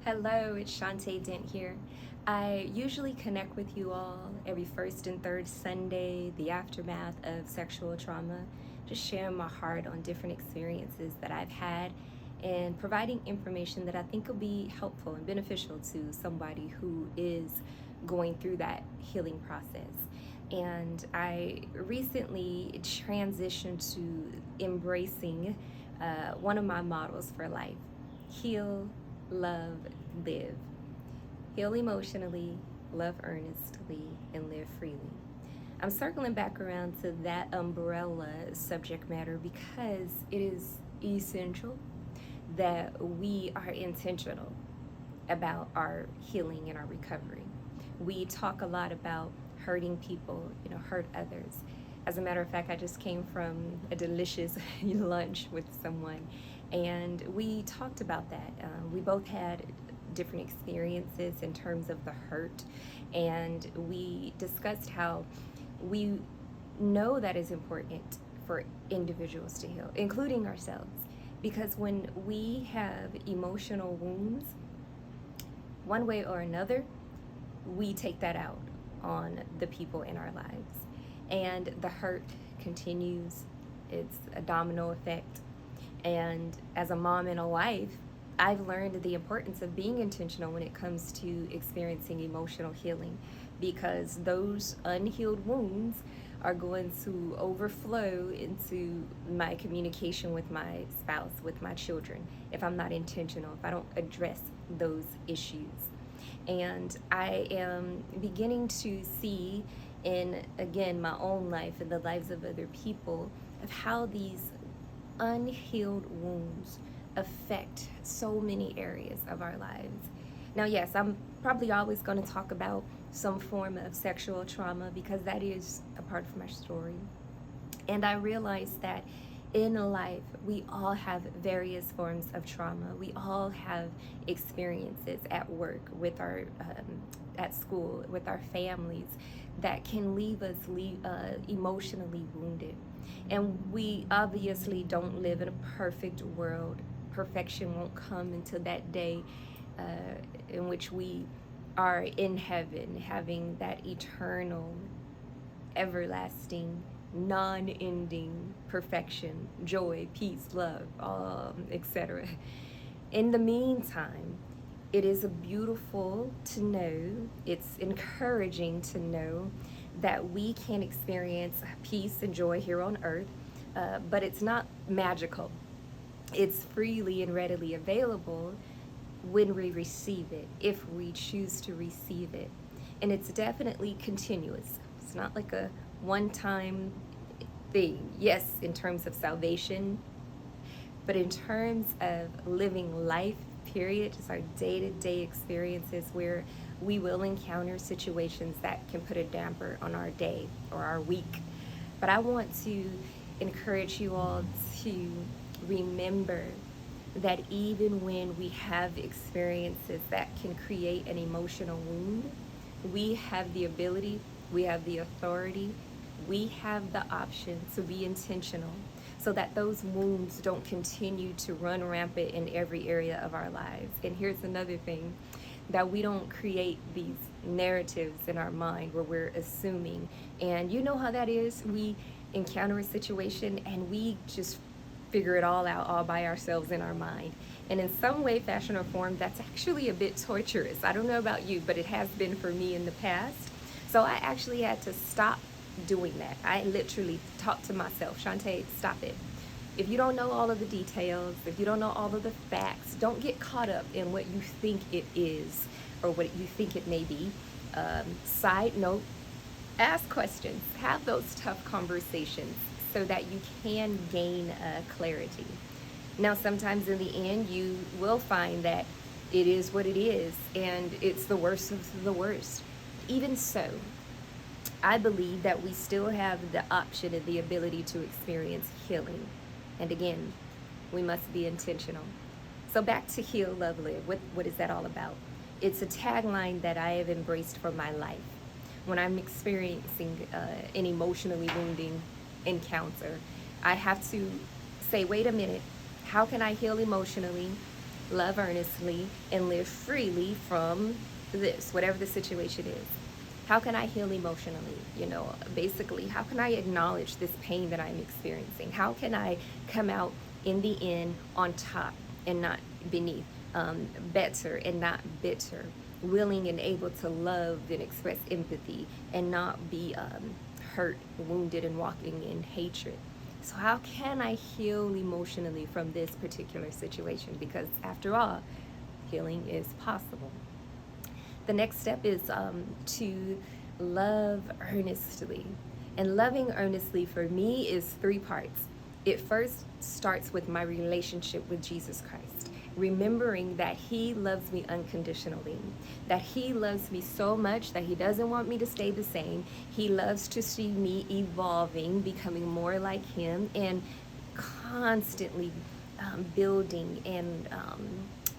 Hello, it's Shantae Dent here. I usually connect with you all every first and third Sunday, the aftermath of sexual trauma, just sharing my heart on different experiences that I've had and providing information that I think will be helpful and beneficial to somebody who is going through that healing process. And I recently transitioned to embracing one of my models for life: heal, love, live. Heal emotionally, love earnestly, and live freely. I'm circling back around to that umbrella subject matter because it is essential that we are intentional about our healing and our recovery. We talk a lot about hurting people, hurt others. As a matter of fact, I just came from a delicious lunch with someone, and we talked about that. We both had different experiences in terms of the hurt, and we discussed how we know that is important for individuals to heal, including ourselves. Because when we have emotional wounds, one way or another, we take that out on the people in our lives. And the hurt continues, it's a domino effect. And as a mom and a wife, I've learned the importance of being intentional when it comes to experiencing emotional healing, because those unhealed wounds are going to overflow into my communication with my spouse, with my children, if I'm not intentional, if I don't address those issues. And I am beginning to see in, again, my own life and the lives of other people, of how these unhealed wounds affect so many areas of our lives. Now, yes, I'm probably always going to talk about some form of sexual trauma because that is a part of my story. And I realized that in life, we all have various forms of trauma. We all have experiences at work, with our, at school, with our families, that can leave us emotionally wounded. And we obviously don't live in a perfect world. Perfection won't come until that day uh, in which we are in heaven, having that eternal, everlasting, non-ending perfection, joy, peace, love, etc. In the meantime, it is beautiful to know, it's encouraging to know that we can experience peace and joy here on earth, but it's not magical. It's freely and readily available when we receive it, if we choose to receive it. And it's definitely continuous. It's not like a one-time thing. Yes, in terms of salvation, but in terms of living life, period, just our day-to-day experiences, where we will encounter situations that can put a damper on our day or our week. But I want to encourage you all to remember that even when we have experiences that can create an emotional wound, we have the ability, we have the authority, we have the option to be intentional so that those wounds don't continue to run rampant in every area of our lives. And here's another thing: that we don't create these narratives in our mind where we're assuming. And you know how that is. We encounter a situation and we just figure it all out all by ourselves in our mind. And in some way, fashion, or form, that's actually a bit torturous. I don't know about you, but it has been for me in the past. So I actually had to stop doing that. I literally talked to myself: Shantae, stop it. If you don't know all of the details, if you don't know all of the facts, don't get caught up in what you think it is or what you think it may be. Side note: ask questions, have those tough conversations so that you can gain clarity. Now, sometimes in the end, you will find that it is what it is and it's the worst of the worst. Even so, I believe that we still have the option and the ability to experience healing. And again, we must be intentional. So back to Heal, Love, Live. What is that all about? It's a tagline that I have embraced for my life. When I'm experiencing an emotionally wounding encounter, I have to say, wait a minute, how can I heal emotionally? love earnestly, and live freely from this, whatever the situation is. How can I heal emotionally? Basically, how can I acknowledge this pain that I'm experiencing? How can I come out in the end on top and not beneath, better and not bitter, willing and able to love and express empathy and not be hurt, wounded, and walking in hatred? So, how can I heal emotionally from this particular situation? Because, after all, healing is possible. The next step is to love earnestly. And loving earnestly for me is three parts. It first starts with my relationship with Jesus Christ, remembering that He loves me unconditionally, that He loves me so much that He doesn't want me to stay the same. He loves to see me evolving, becoming more like Him, and constantly building and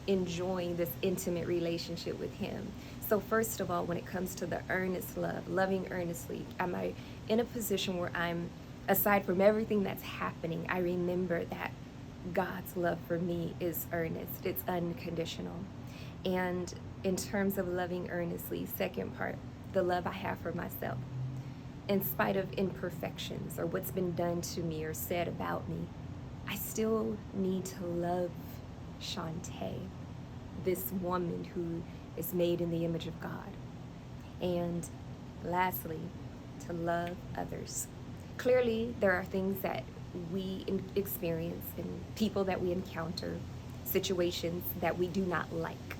enjoying this intimate relationship with Him. So first of all, when it comes to the earnest love, loving earnestly, am I in a position where I'm, aside from everything that's happening, I remember that God's love for me is earnest, it's unconditional. And in terms of loving earnestly, second part, the love I have for myself. In spite of imperfections or what's been done to me or said about me, I still need to love Shantae, this woman who is made in the image of God. And lastly, to love others. Clearly, there are things that we experience and people that we encounter, situations that we do not like.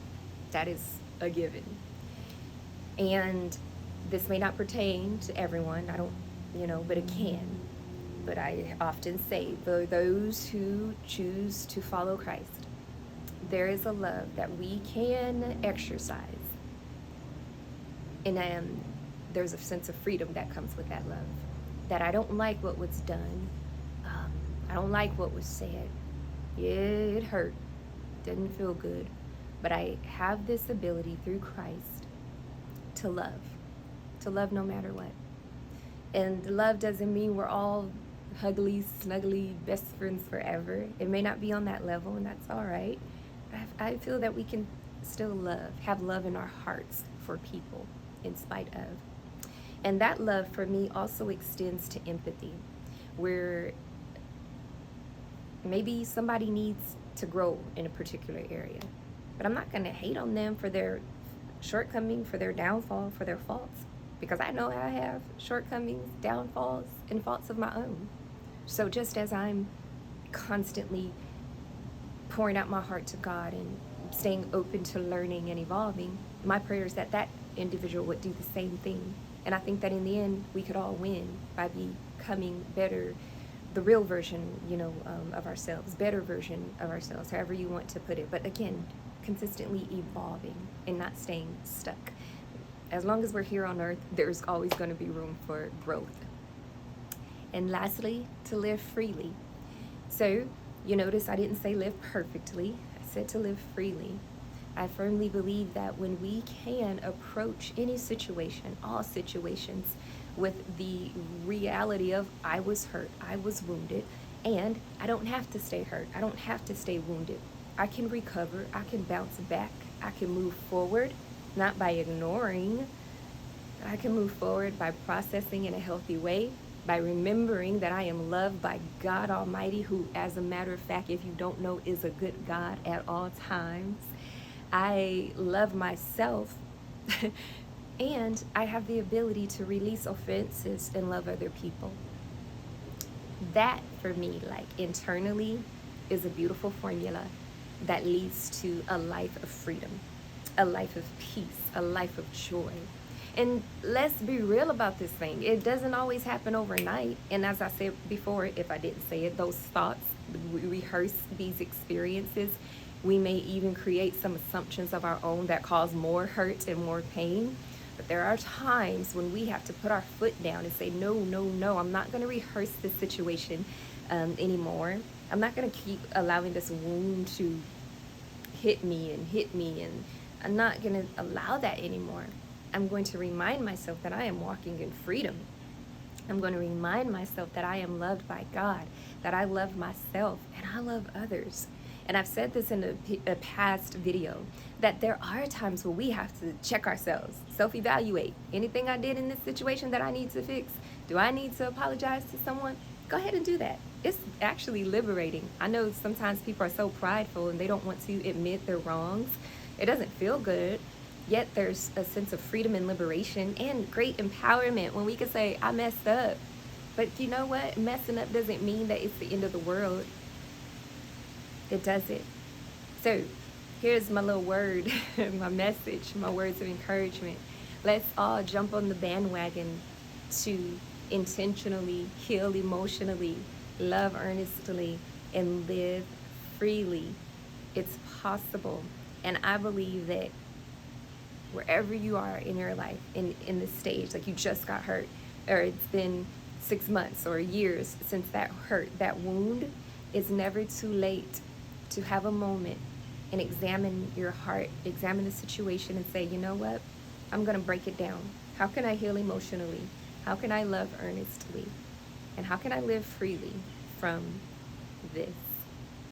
That is a given. And this may not pertain to everyone, but it can. But I often say, for those who choose to follow Christ, there is a love that we can exercise. And there's a sense of freedom that comes with that love. That I don't like what was done. I don't like what was said. It hurt. Didn't feel good. But I have this ability through Christ to love. To love no matter what. And love doesn't mean we're all huggly, snuggly, best friends forever. It may not be on that level, and that's all right. I feel that we can still have love in our hearts for people in spite of. And that love for me also extends to empathy, where maybe somebody needs to grow in a particular area, but I'm not going to hate on them for their shortcoming, for their downfall, for their faults, because I know I have shortcomings, downfalls, and faults of my own. So just as I'm constantly pouring out my heart to God and staying open to learning and evolving, my prayer is that that individual would do the same thing. And I think that in the end, we could all win by becoming better, the real version, of ourselves, better version of ourselves, however you want to put it. But again, consistently evolving and not staying stuck. As long as we're here on earth, there's always going to be room for growth. And lastly, to live freely. So you notice I didn't say live perfectly. I said to live freely. I firmly believe that when we can approach any situation, all situations, with the reality of I was hurt, I was wounded, and I don't have to stay hurt. I don't have to stay wounded. I can recover. I can bounce back. I can move forward, not by ignoring. I can move forward by processing in a healthy way, by remembering that I am loved by God Almighty, who, as a matter of fact, if you don't know, is a good God at all times. I love myself, and I have the ability to release offenses and love other people. That, for me, internally, is a beautiful formula that leads to a life of freedom, a life of peace, a life of joy. And let's be real about this thing. It doesn't always happen overnight. And as I said before, if I didn't say it, those thoughts, we rehearse these experiences. We may even create some assumptions of our own that cause more hurt and more pain. But there are times when we have to put our foot down and say, no, I'm not going to rehearse this situation anymore. I'm not going to keep allowing this wound to hit me, and I'm not going to allow that anymore. I'm going to remind myself that I am walking in freedom. I'm going to remind myself that I am loved by God, that I love myself, and I love others. And I've said this in a past video, that there are times where we have to check ourselves, self-evaluate. Anything I did in this situation that I need to fix? Do I need to apologize to someone? Go ahead and do that. It's actually liberating. I know sometimes people are so prideful and they don't want to admit their wrongs. It doesn't feel good. Yet there's a sense of freedom and liberation and great empowerment when we can say, I messed up. But you know what? Messing up doesn't mean that it's the end of the world. It doesn't. So here's my little word, my message, my words of encouragement. Let's all jump on the bandwagon to intentionally heal emotionally, love earnestly, and live freely. It's possible. And I believe that wherever you are in your life, in this stage, like you just got hurt, or it's been 6 months or years since that hurt, that wound, it's never too late to have a moment and examine your heart, examine the situation and say, you know what? I'm going to break it down. How can I heal emotionally? How can I love earnestly? And how can I live freely from this?